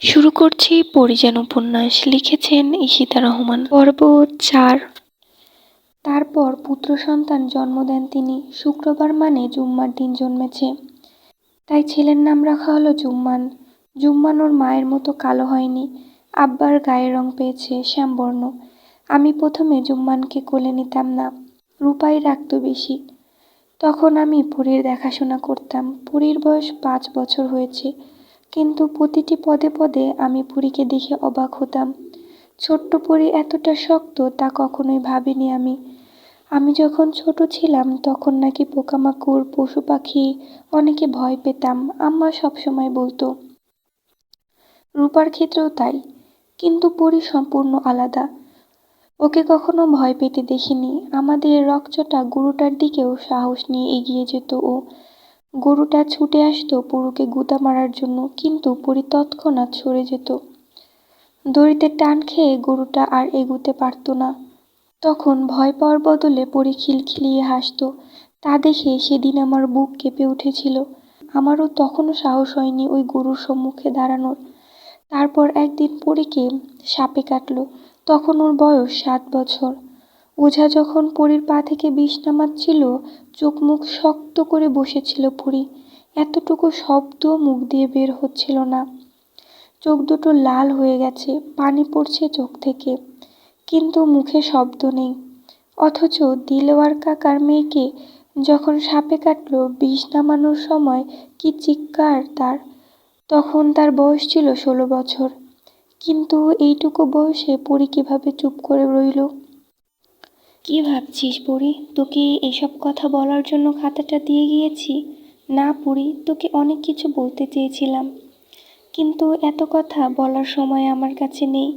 শুরু করছি পরিযান উপন্যাস। লিখেছেন ঈশিতা রহমান। পর্ব ৪। তারপর পুত্র সন্তান জন্ম দেন তিনি। শুক্রবার মানে জুম্মার দিন জন্মেছে, তাই ছেলের নাম রাখা হলো জুম্মান। জুম্মান ওর মায়ের মতো কালো হয়নি, আব্বার গায়ের রং পেয়েছে শ্যামবর্ণ। আমি প্রথমে জুম্মানকে কোলে নিতাম না, রূপাই রাখত বেশি। তখন আমি পরীর দেখাশোনা করতাম। পরীর বয়স ৫ বছর হয়েছে, কিন্তু প্রতিটি পদে পদে আমি পরীকে দেখে অবাক হতাম। ছোট্ট পরী এতটা শক্ত তা কখনোই ভাবিনি আমি। আমি যখন ছোট ছিলাম তখন নাকি পোকামাকড়, পশু পাখি অনেকে ভয় পেতাম, আম্মা সবসময় বলতো। রূপার ক্ষেত্রেও তাই, কিন্তু পরী সম্পূর্ণ আলাদা। ওকে কখনো ভয় পেতে দেখিনি। আমাদের রকচটা গরুটার দিকেও সাহস নিয়ে এগিয়ে যেত ও। গরুটা ছুটে আসতো পরুকে গুঁতা মারার জন্য, কিন্তু পরী তৎক্ষণাৎ সরে যেত। দড়িতে টান খেয়ে গরুটা আর এগুতে পারত না। তখন ভয় পাওয়ার বদলে পরী খিলখিলিয়ে হাসত। তা দেখে সেদিন আমার বুক কেঁপে উঠেছিল। আমারও তখনও সাহস হয়নি ওই গরুর সম্মুখে দাঁড়ানোর। তারপর একদিন পরীকে সাপে কাটলো। তখন ওর বয়স ৭ বছর। ওঝা যখন পরীর পা থেকে বিষ নামাচ্ছিল, চোখ মুখ শক্ত করে বসেছিল পরী। এতটুকু শব্দ মুখ দিয়ে বের হচ্ছিল না। চোখ দুটো লাল হয়ে গেছে, পানি পড়ছে চোখ থেকে, কিন্তু মুখে শব্দ নেই। অথচ দিলওয়ার কাকার মেয়েকে যখন সাপে কাটলো, বিষ নামানোর সময় কি চিৎকার তার! তখন তার বয়স ছিল ১৬ বছর। কিন্তু এইটুকু বয়সে পরী কিভাবে চুপ করে রইল? কি ভাবছিস পরী? তোকে এসব কথা বলার জন্য খাতাটা দিয়ে গিয়েছি? না পরী, তোকে অনেক কিছু বলতে চেয়েছিলাম, কিন্তু এত কথা বলার সময় আমার কাছে নেই।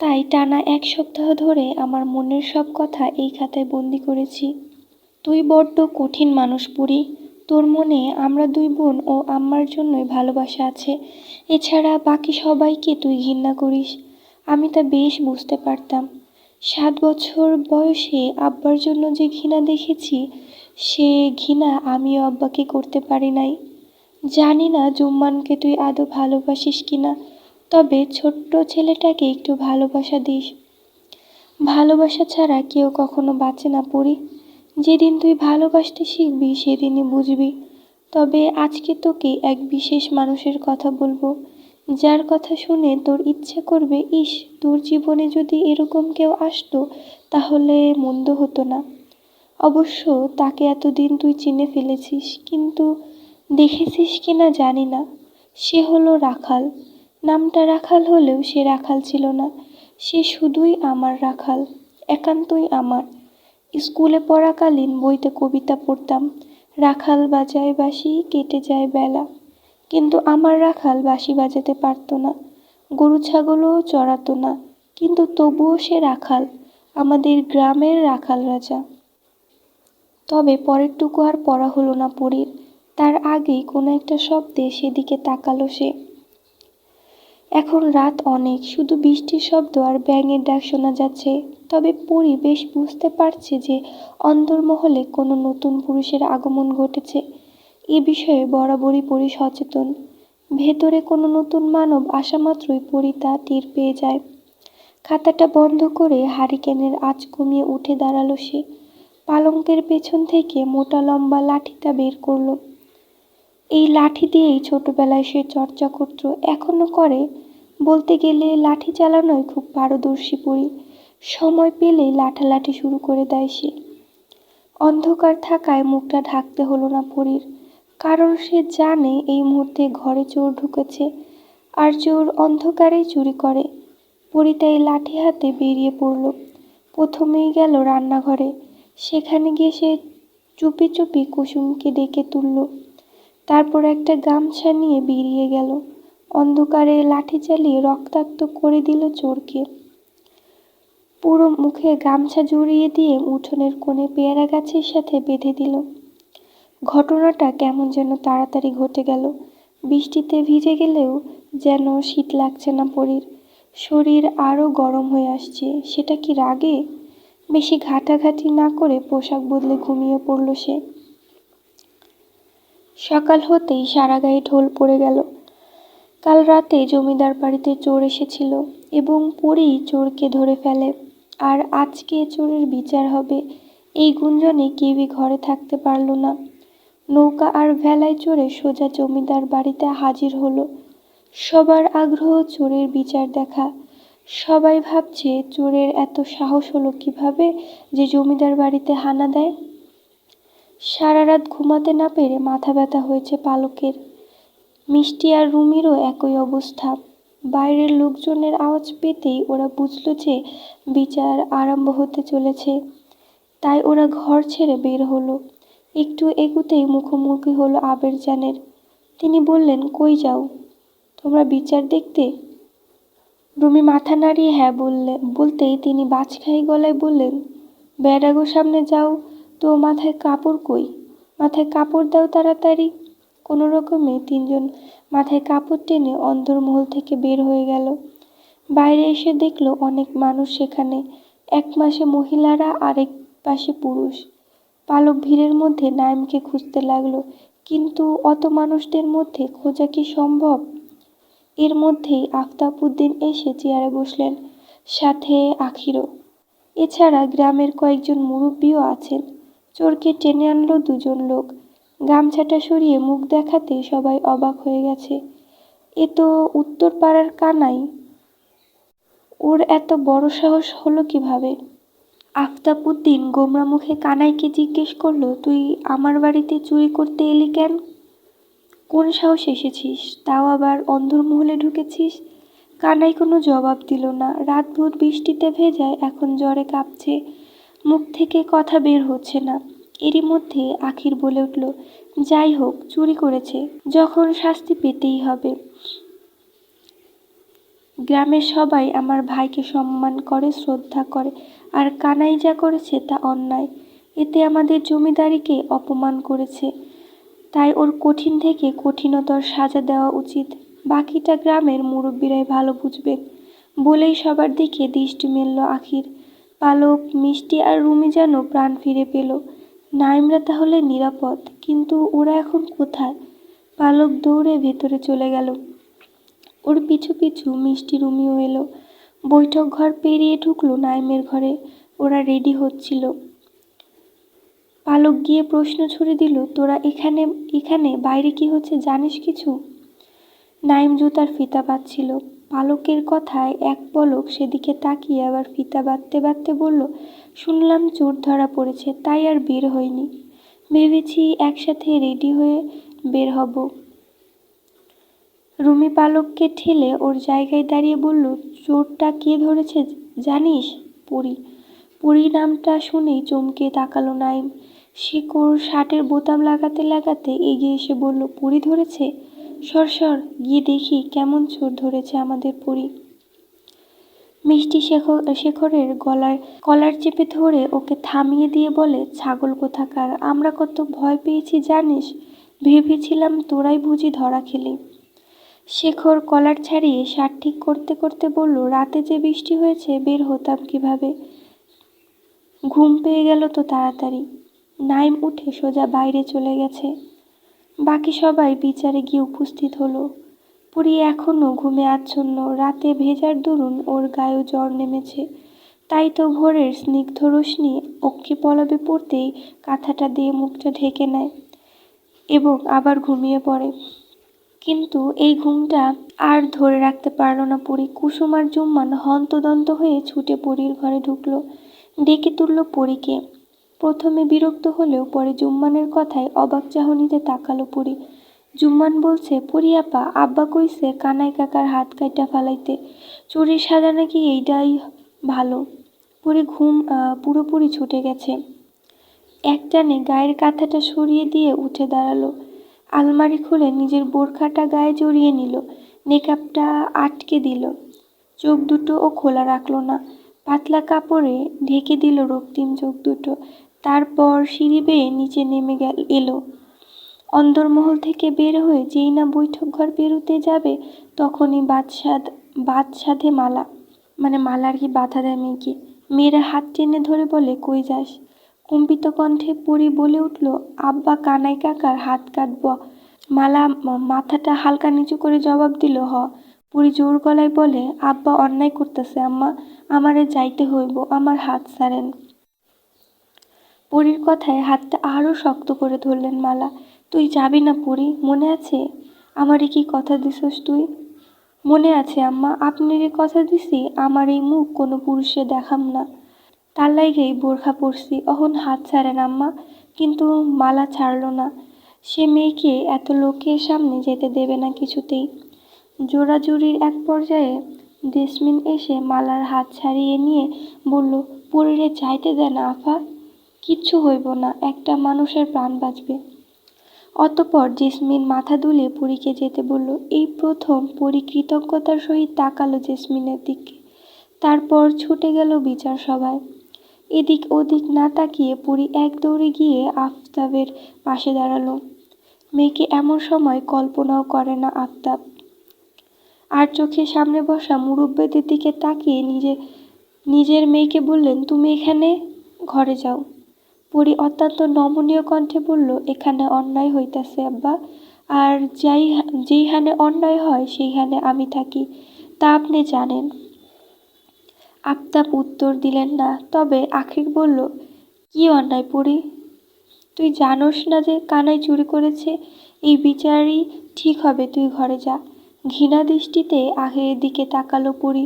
তাই টানা ১ সপ্তাহ ধরে আমার মনের সব কথা এই খাতায় বন্দি করেছি। তুই বড্ড কঠিন মানুষ পরী। তোর মনে আমরা ২ বোন ও আম্মার জন্যই ভালোবাসা আছে। এছাড়া বাকি সবাইকে তুই ঘৃণা করিস। আমি তা বেশ বুঝতে পারতাম। ৭ বছর বয়সে আব্বার জন্য যে ঘৃণা দেখেছি, সে ঘৃণা আমিও আব্বাকে করতে পারি নাই। জানি না জুম্মানকে তুই আদৌ ভালোবাসিস কিনা, তবে ছোট্ট ছেলেটাকে একটু ভালোবাসা দিস। ভালোবাসা ছাড়া কেউ কখনো বাঁচে না পরী। যেদিন তুই ভালোবাসতে শিখবি সেদিনই বুঝবি। তবে আজকে তোকে এক বিশেষ মানুষের কথা বলবো, যার কথা শুনে তোর ইচ্ছে করবে, ইস, তোর জীবনে যদি এরকম কেউ আসতো তাহলে মন্দ হতো না। অবশ্য তাকে এতদিন তুই চিনে ফেলেছিস, কিন্তু দেখেছিস কিনা জানি না। সে হলো রাখাল। নামটা রাখাল হলেও সে রাখাল ছিল না। সে শুধুই আমার রাখাল, একান্তই আমার। স্কুলে পড়াকালীন বইতে কবিতা পড়তাম, রাখাল বাজায় বাঁশি, কেটে যায় বেলা। কিন্তু আমার রাখাল বাঁশি বাজাতে পারত না, গরু ছাগলও চড়াতো না, কিন্তু তবুও সে রাখাল, আমাদের গ্রামের রাখাল রাজা। তবে পরেরটুকু আর পড়া হলো না পরীর। তার আগেই কোনো একটা শব্দে সেদিকে তাকালো সে। এখন রাত অনেক, শুধু বৃষ্টির শব্দ আর ব্যাঙের ডাক শোনা যাচ্ছে। তবে পরী বেশ বুঝতে পারছে যে অন্দরমহলে কোনো নতুন পুরুষের আগমন ঘটেছে। এ বিষয়ে বরাবরই পরী সচেতন। ভেতরে কোনো নতুন মানব আসা মাত্রই পরী তা টের পেয়ে যায়। খাতাটা বন্ধ করে হারিকেনের আঁচ কমিয়ে উঠে দাঁড়ালো সে। পালঙ্কের পেছন থেকে মোটা লম্বা লাঠিটা বের করলো। এই লাঠি দিয়েই ছোটবেলায় সে চর্চা করত, এখনো করে। বলতে গেলে লাঠি চালানোয় খুব পারদর্শী পরী। সময় পেলেই লাঠালাঠি শুরু করে দেয় সে। অন্ধকার থাকায় মুখটা ঢাকতে হলো না পরীর, কারণ সে জানে এই মুহূর্তে ঘরে চোর ঢুকেছে, আর চোর অন্ধকারেই চুরি করে। পরী তাই লাঠি হাতে বেরিয়ে পড়ল। প্রথমেই গেল রান্নাঘরে। সেখানে গিয়ে সে চুপি চুপি কুসুমকে ডেকে তুলল। তারপর একটা গামছা নিয়ে বেরিয়ে গেল। অন্ধকারে লাঠি চালিয়ে রক্তাক্ত করে দিল চোরকে। পুরো মুখে গামছা জড়িয়ে দিয়ে উঠোনের কোণে পেয়ারা গাছের সাথে বেঁধে দিল। ঘটনাটা কেমন যেন তাড়াতাড়ি ঘটে গেল। বৃষ্টিতে ভিজে গেলেও যেন শীত লাগছে না পরীর। শরীর আরও গরম হয়ে আসছে। সেটা কি রাগে? বেশি ঘাটাঘাটি না করে পোশাক বদলে ঘুমিয়ে পড়ল সে। সকাল হতেই সারা গায়ে ঢোল পড়ে গেল। কাল রাতে জমিদার বাড়িতে চোর এসেছিল এবং পরী চোরকে ধরে ফেলে, আর আজকে চোরের বিচার হবে। এই গুঞ্জনে কেউই ঘরে থাকতে পারল না। নৌকা আর ভেলায় চড়ে সোজা জমিদার বাড়িতে হাজির হলো। সবার আগ্রহ চোরের বিচার দেখা। সবাই ভাবছে চোরের এত সাহস হলো কিভাবে যে জমিদার বাড়িতে হানা দেয়। সারা রাত ঘুমাতে না পেরে মাথা ব্যথা হয়েছে পালকের। মিষ্টি আর রুমিরও একই অবস্থা। বাইরের লোকজনের আওয়াজ পেতেই ওরা বুঝল যে বিচার আরম্ভ হতে চলেছে। তাই ওরা ঘর ছেড়ে বের হলো। একটু এগুতেই মুখোমুখি হলো আবেরজানের। তিনি বললেন, কই যাও? তোমরা বিচার দেখতে? রুমি মাথা নাড়িয়ে হ্যাঁ বলতেই তিনি বাজখাই গলায় বললেন, বেড়াগো সামনে যাও তো, মাথায় কাপড় কই? মাথায় কাপড় দাও তাড়াতাড়ি। কোনো রকমে তিনজন মাথায় কাপড় টেনে অন্দরমহল থেকে বের হয়ে গেল। বাইরে এসে দেখলো অনেক মানুষ সেখানে, এক মাসে মহিলারা, আরেক পাশে পুরুষ। পালক ভিড়ের মধ্যে নাইমকে খুঁজতে লাগলো, কিন্তু অত মানুষদের মধ্যে খোঁজা কি সম্ভব? এর মধ্যেই আফতাবউদ্দিন এসে চেয়ারে বসলেন, সাথে আখিরও। এছাড়া গ্রামের কয়েকজন মুরব্বিও আছেন। চোরকে টেনে আনলো দুজন লোক। গামছাটা সরিয়ে মুখ দেখাতে সবাই অবাক হয়ে গেছে। এ তো উত্তর পাড়ার কানাই, ওর এত বড় সাহস হলো কিভাবে? আফতাবউদ্দিন গোমরা মুখে কানাইকে জিজ্ঞেস করলো, তুই আমার বাড়িতে চুরি করতে এলি কেন? কোন সাহসে এসেছিস? তাও আবার অন্দরমহলে ঢুকেছিস? কানাই কোনো জবাব দিল না। রাতভর বৃষ্টিতে ভেজায়, এখন জ্বরে কাঁপছে, মুখ থেকে কথা বের হচ্ছে না। এরই মধ্যে আখির বলে উঠল, যাই হোক, চুরি করেছে যখন শাস্তি পেতেই হবে। গ্রামের সবাই আমার ভাইকে সম্মান করে, শ্রদ্ধা করে, আর কানাই যা করেছে তা অন্যায়। এতে আমাদের জমিদারিকে অপমান করেছে, তাই ওর কঠিন থেকে কঠিনতর সাজা দেওয়া উচিত। বাকিটা গ্রামের মুরব্বীরাই ভালো বুঝবেন। বলেই সবার দিকে দৃষ্টি মেলল আখির। পালক, মিষ্টি আর রুমি যেন প্রাণ ফিরে পেল। নাইমরা তাহলে নিরাপদ, কিন্তু ওরা এখন কোথায়? পালক দৌড়ে ভেতরে চলে গেল। ওর পিছু পিছু মিষ্টি, রুমিও এলো। বৈঠক ঘর পেরিয়ে ঢুকলো নাইমের ঘরে। ওরা রেডি হচ্ছিল। পালক গিয়ে প্রশ্ন ছুড়ে দিল, তোরা এখানে এখানে বাইরে কি হচ্ছে জানিস কিছু? নাইম জুতার ফিতা বাঁধছিল। পালকের কথায় এক পলক সেদিকে তাকিয়ে আবার ফিতা বাঁধতে বাঁধতে বলল, শুনলাম চোর ধরা পড়েছে, তাই আর বের হয়নি। ভেবেছি একসাথে রেডি হয়ে বের হব। রুমি পালককে ঠেলে ওর জায়গায় দাঁড়িয়ে বলল, চোরটা কে ধরেছে জানিস? পরী। পরী নামটা শুনেই চমকে তাকালো নাইম। শিকড় শার্টের বোতাম লাগাতে লাগাতে এগিয়ে এসে বলল, পরী ধরেছে? সর সর, গিয়ে দেখি কেমন চোর ধরেছে আমাদের পরী। মিষ্টি শেখরের কলার চেপে ধরে ওকে থামিয়ে দিয়ে বলে, ছাগল কোথাকার, আমরা কত ভয় পেয়েছি জানিস? ভেবেছিলাম তোরাই বুঝি ধরা খেলি। শেখর কলার ছাড়িয়ে শার্ট ঠিক করতে করতে বলল, রাতে যে বৃষ্টি হয়েছে, বের হতাম কিভাবে? ঘুম পেয়ে গেল তো তাড়াতাড়ি। নাইম উঠে সোজা বাইরে চলে গেছে। বাকি সবাই বিচারে গিয়ে উপস্থিত হলো। পরী এখনো ঘুমে আচ্ছন্ন। রাতে ভেজার দরুন ওর গায়েও জ্বর নেমেছে। তাই তো ভোরের স্নিগ্ধ রোশনি অক্ষি পলবে পড়তেই কাঁথাটা দিয়ে মুখটা ঢেকে নেয় এবং আবার ঘুমিয়ে পড়ে। কিন্তু এই ঘুমটা আর ধরে রাখতে পারল না পরী। কুসুম আর জুম্মান হন্তদন্ত হয়ে ছুটে পরীর ঘরে ঢুকলো, ডেকে তুলল পরীকে। প্রথমে বিরক্ত হলেও পরে জুম্মানের কথায় অবাক চাহনিতে তাকালো পরী। জুম্মান বলছে, পরী আপা, আব্বা কইছে কানাই কাকার হাত কাইটা ফালাইতে, চুরির সাজা নাকি এইটাই ভালো। পরী ঘুম পুরোপুরি ছুটে গেছে। একটানে গায়ের কাঁথাটা সরিয়ে দিয়ে উঠে দাঁড়ালো। আলমারি খুলে নিজের বোরখাটা গায়ে জড়িয়ে নিল, নেকাবটা আটকে দিল। চোখ দুটো ও খোলা রাখলো না, পাতলা কাপড়ে ঢেকে দিল রক্তিম চোখ দুটো। তারপর সিঁড়ি বেয়ে নিচে নেমে এলো। অন্দরমহল থেকে বের হয়ে যেই না বৈঠক ঘর পেরোতে যাবে, তখনই বাদসাধে মালা, মানে মালা আর কি বাধা দেয় মেয়েকে। মেয়েরা হাত টেনে ধরে বলে, কই যাস? কম্পিত কণ্ঠে পরী বলে উঠল, আব্বা কানাই কাকার হাত কাটব, মালা মাথাটা হালকা নিচু করে জবাব দিল, হ। পুরি জোর গলায় বলে, আব্বা অন্যায় করতেছে আম্মা, আমারে যাইতে হইব, আমার হাত ছাড়েন। পুরীর কথায় হাতটা আরও শক্ত করে ধরলেন মালা। তুই যাবি না পুরি, মনে আছে? আমারে কি কথা দিছস তুই? মনে আছে আম্মা, আপনারই কথা দিছি আমার এই মুখ কোনো পুরুষে দেখাম না, তার লাইগেই বোরখা পরছি, অহন হাত ছাড়েন আম্মা। কিন্তু মালা ছাড়ল না। সে মেয়েকে এত লোকের সামনে যেতে দেবে না কিছুতেই। জোরাজুরির এক পর্যায়ে জেসমিন এসে মালার হাত ছাড়িয়ে নিয়ে বলল, পুরীরে যাইতে দেন আফা, কিচ্ছু হইব না, একটা মানুষের প্রাণ বাঁচবে। অতঃপর জেসমিন মাথা দুলিয়ে পুরীকে যেতে বলল। এই প্রথম পুরী কৃতজ্ঞতার সহিত তাকালো জেসমিনের দিকে, তারপর ছুটে গেল বিচার সভায়। এদিক ওদিক না তাকিয়ে পুরী এক দৌড়ে গিয়ে আফতাবের পাশে দাঁড়ালো। মেয়েকে এমন সময় কল্পনাও করে না আফতাব। আর চোখের সামনে বসা মুরব্বিদের দিকে তাকিয়ে নিজের মেয়েকে বললেন, তুমি এখানে, ঘরে যাও। পরি অত্যন্ত নমনীয় কণ্ঠে বলল, এখানে অন্যায় হইতাছে আব্বা, আর যেইখানে অন্যায় হয় সেইখানে আমি থাকি, তা আপনি জানেন। আফতাব উত্তর দিলেন না, তবে আখির বলল, কি অন্যায় পরি? তুই জানোস না যে কানাই চুরি করেছে? এই বিচারই ঠিক হবে, তুই ঘরে যা। ঘৃণা দৃষ্টিতে আখিরের দিকে তাকালো পরি,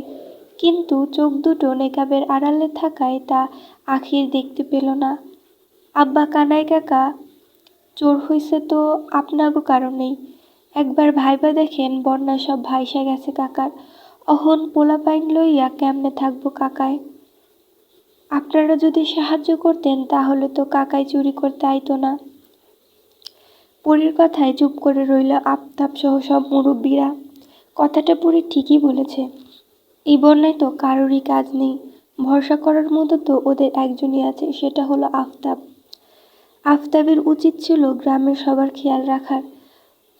কিন্তু চোখ দুটো নেকাবের আড়ালে থাকায় তা আখির দেখতে পেল না। আব্বা, কানাই কাকা চোর হইছে তো আপনাগো কারণেই। একবার ভাইবা দেখেন, বন্যায় সব ভাইসা গেছে কাকার, অহন পোলাপাইন লইয়া কেমনে থাকবো কাকায়। আপনারা যদি সাহায্য করতেন তাহলে তো কাকাই চুরি করতে আইতো না। পরীর কথায় চুপ করে রইল আফতাব সহ সব মুরব্বীরা। কথাটা পরী ঠিকই বলেছে। এই বন্যায় তো কারোরই কাজ নেই, ভরসা করার মতো তো ওদের একজনই আছে, সেটা হলো আফতাব। আফতাবের উচিত ছিল গ্রামের সবার খেয়াল রাখার।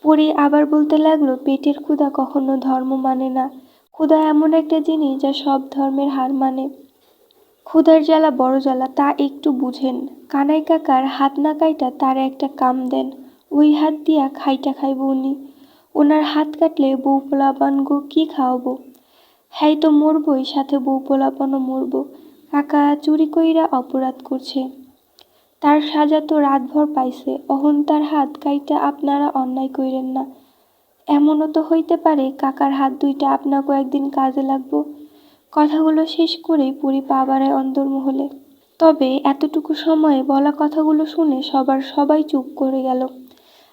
পরী আবার বলতে লাগলো, পেটের ক্ষুধা কখনো ধর্ম মানে না। ক্ষুধা এমন একটা জিনিস যা সব ধর্মের হার মানে। ক্ষুধার জ্বালা বড় জ্বালা, তা একটু বুঝেন। কানাই কাকার হাত না কাইটা তার একটা কাম দেন, ওই হাত দিয়া খাইটা খাইব উনি। ওনার হাত কাটলে বউ পোলাপানগো কি খাওয়াবো? হ্যাঁ তো মরবই, সাথে বউ পোলাপানও মরব। কাকা চুরি কইরা অপরাধ করছে, তার সাজা তো রাতভর পাইছে, অহন তার হাত কাইটা আপনারা অন্যায় কইরেন না। এমনও তো হইতে পারে কাকার হাত দুইটা আপনাকেও একদিন কাজে লাগবো। কথাগুলো শেষ করেই পুরি পা বাড়ায় অন্দরমহলে। তবে এতটুকু সময়ে বলা কথাগুলো শুনে সবাই চুপ করে গেল।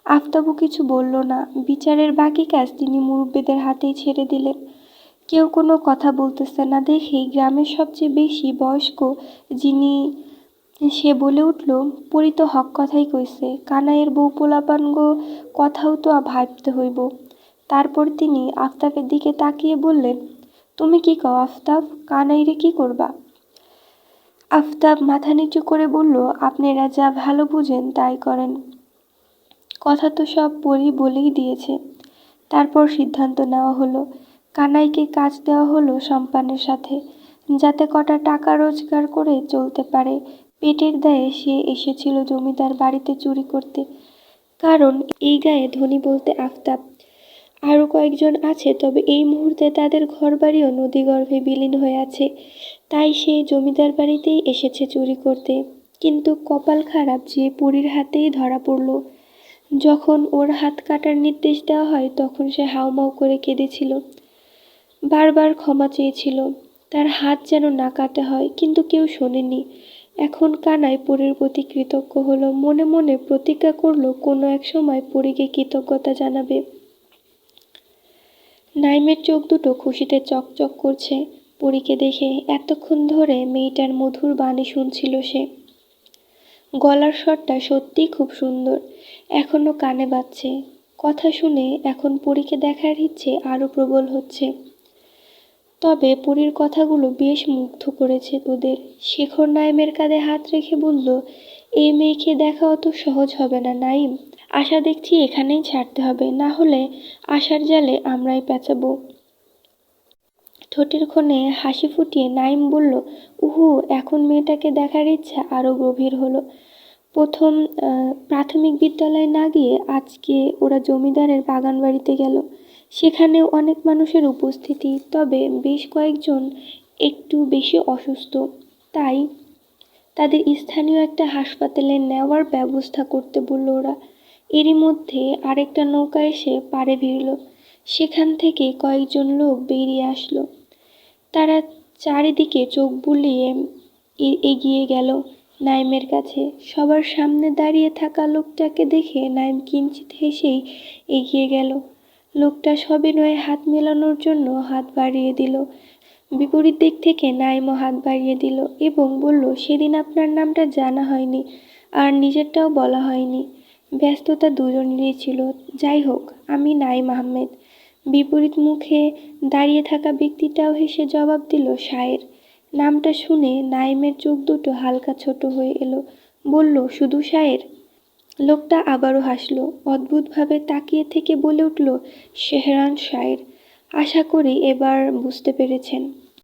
আফতাবও কিছু বলল না। বিচারের বাকি কাজ তিনি মুরব্বিদের হাতেই ছেড়ে দিলেন। কেউ কোনো কথা বলতেছে না দেখেই গ্রামের সবচেয়ে বেশি বয়স্ক যিনি, সে বলে উঠল, পরি তো হক কথাই কইছে, কানাইয়ের বউ পোলাপানগো কথাও তো ভাবতে হইব। তারপর তিনি আফতাবের দিকে তাকিয়ে বললেন, তুমি কি কও আফতাব, কানাইরে কি করবা? আফতাব মাথা নিচু করে বলল, আপনারা যা ভালো বুঝেন তাই করেন। কথা তো সব পরি বলেই দিয়েছে। তারপর সিদ্ধান্ত নেওয়া হলো, কানাইকে কাজ দেওয়া হলো সম্পানের সাথে, যাতে কটা টাকা রোজগার করে চলতে পারে। পেটের দায়ে সে এসেছিল জমিদার বাড়িতে চুরি করতে, কারণ এই গায়ে ধনী বলতে আফতাব। আরও কয়েকজন আছে, তবে এই মুহূর্তে তাদের ঘরবাড়িও নদীগর্ভে বিলীন হয়ে আছে, তাই সে জমিদার বাড়িতেই এসেছে চুরি করতে। কিন্তু কপাল খারাপ যে পুরীর হাতেই ধরা পড়ল। যখন ওর হাত কাটার নির্দেশ দেওয়া হয় তখন সে হাউমাউ করে কেঁদেছিল, বারবার ক্ষমা চেয়েছিল, তার হাত যেন না কাটা হয়, কিন্তু কেউ শোনেনি। এখন কানাই পরীর প্রতি কৃতজ্ঞ হলো, মনে মনে প্রতিজ্ঞা করলো কোনো এক সময় পরীকে কৃতজ্ঞতা জানাবে। নাইমের চোখ দুটো খুশিতে চকচক করছে পরীকে দেখে। এতক্ষণ ধরে মেয়েটার মধুর বাণী শুনছিল সে। গলার স্বরটা সত্যিই খুব সুন্দর, এখনো কানে বাজছে। কথা শুনে এখন পরীকে দেখার ইচ্ছে আরও প্রবল হচ্ছে। তবে পরীর কথাগুলো বেশ মুগ্ধ করেছে ওদের। শেখর নাইমের কাঁধে হাত রেখে বলল, এই মেয়েকে দেখা অত সহজ হবে না নাইম, আশা দেখছি এখানেই ছাড়তে হবে, না হলে আশার জালে আমরাই পেঁচাবো। ঠোঁটের কোণে হাসি ফুটিয়ে নাইম বলল, উহু, এখন মেয়েটাকে দেখার ইচ্ছা আরও গভীর হলো। প্রথম প্রাথমিক বিদ্যালয়ে না গিয়ে আজকে ওরা জমিদারের বাগান বাড়িতে গেল। সেখানেও অনেক মানুষের উপস্থিতি, তবে বেশ কয়েকজন একটু বেশি অসুস্থ, তাই তাদের স্থানীয় একটা হাসপাতালে নেওয়ার ব্যবস্থা করতে বলল ওরা। এরই মধ্যে আরেকটা নৌকা এসে পাড়ে ভিড়ল। সেখান থেকে কয়েকজন লোক বেরিয়ে আসলো। তারা চারিদিকে চোখ বুলিয়ে এগিয়ে গেল নাইমের কাছে। সবার সামনে দাঁড়িয়ে থাকা লোকটাকে দেখে নাইম কিঞ্চিৎ হেসেই এগিয়ে গেল। লোকটা সবিনয়ে হাত মেলানোর জন্য হাত বাড়িয়ে দিল। বিপরীত দিক থেকে নাইমও হাত বাড়িয়ে দিল এবং বলল, সেদিন আপনার নামটা জানা হয়নি আর নিজেরটাও বলা হয়নি। ব্যস্ততা দুজনেরই ছিল। যাই হোক, আমি নাইম আহমেদ। বিপরীত মুখে দাঁড়িয়ে থাকা ব্যক্তিটাও হেসে জবাব দিল, শায়ের। নামটা শুনে নাইমের চোখ দুটো হালকা ছোট হয়ে এলো। বলল, শুধু শায়ের? লোকটা আবারও হাসল, অদ্ভুতভাবে তাকিয়ে থেকে বলে উঠল, শেহরান শায়ের। আশা করি এবার বুঝতে পেরেছেন।